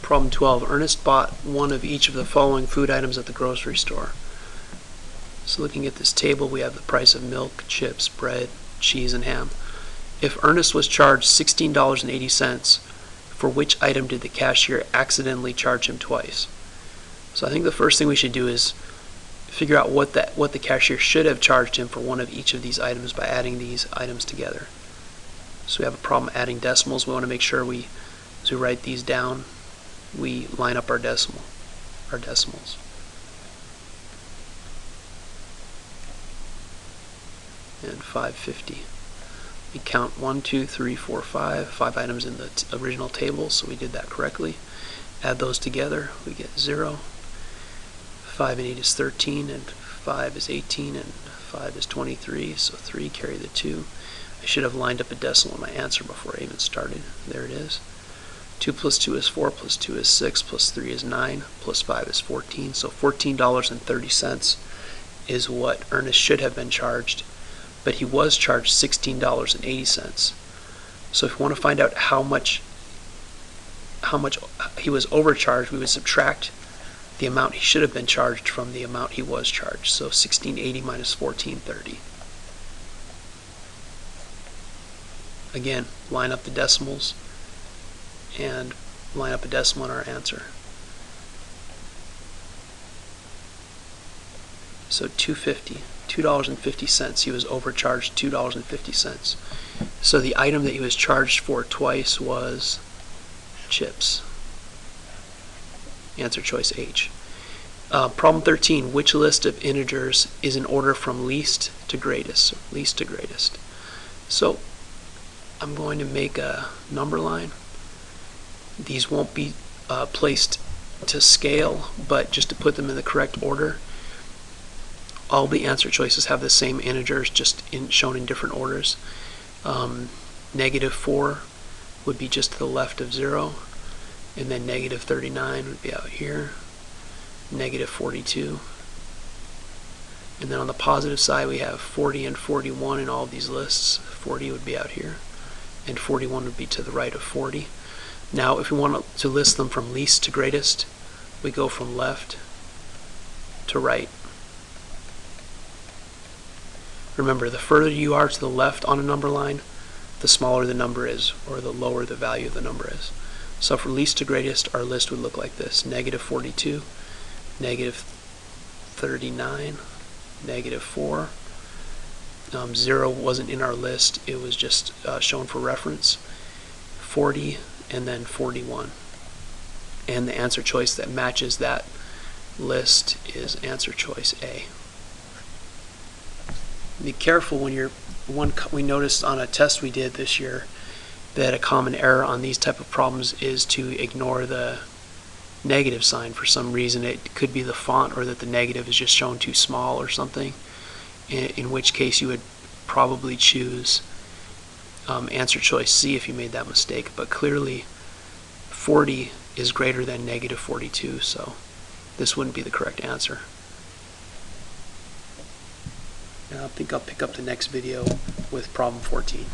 Problem 12. Ernest bought one of each of the following food items at the grocery store. So looking at this table, we have the price of milk, chips, bread, cheese, and ham. If Ernest was charged $16.80, for which item did the cashier accidentally charge him twice? So I think the first thing we should do is figure out what the cashier should have charged him for one of each of these items by adding these items together. So we have a problem adding decimals. We want to make sure as we write these down, we line up our decimals. And 550. We count 1, 2, 3, 4, 5 items in the original table, so we did that correctly. Add those together, we get 0. 5 and 8 is 13, and 5 is 18, and 5 is 23, so 3 carry the 2. I should have lined up a decimal in my answer before I even started. There it is. 2 plus 2 is 4, plus 2 is 6, plus 3 is 9, plus 5 is 14. So $14.30 is what Ernest should have been charged, but he was charged $16.80. So if we want to find out how much he was overcharged, we would subtract the amount he should have been charged from the amount he was charged. So $16.80 minus $14.30. Again, line up the decimals and line up a decimal in our answer. So $2.50. He was overcharged $2.50. So the item that he was charged for twice was chips. Answer choice H. Problem 13. Which list of integers is in order from least to greatest? Least to greatest. So I'm going to make a number line. These won't be placed to scale, but just to put them in the correct order, all the answer choices have the same integers, just shown in different orders. -4 would be just to the left of 0, and then -39 would be out here, -42. And then on the positive side we have 40 and 41 in all of these lists. 40 would be out here, and 41 would be to the right of 40. Now if we want to list them from least to greatest, we go from left to right. Remember, the further you are to the left on a number line, the smaller the number is, or the lower the value of the number is. So for least to greatest, our list would look like this: -42, -39, -4. 0 wasn't in our list, it was just shown for reference. 40, and then 41. And the answer choice that matches that list is answer choice A. Be careful when we noticed on a test we did this year that a common error on these type of problems is to ignore the negative sign for some reason. It could be the font, or that the negative is just shown too small or something, in which case you would probably choose answer choice C if you made that mistake. But clearly 40 is greater than -42, so this wouldn't be the correct answer. And I think I'll pick up the next video with problem 14.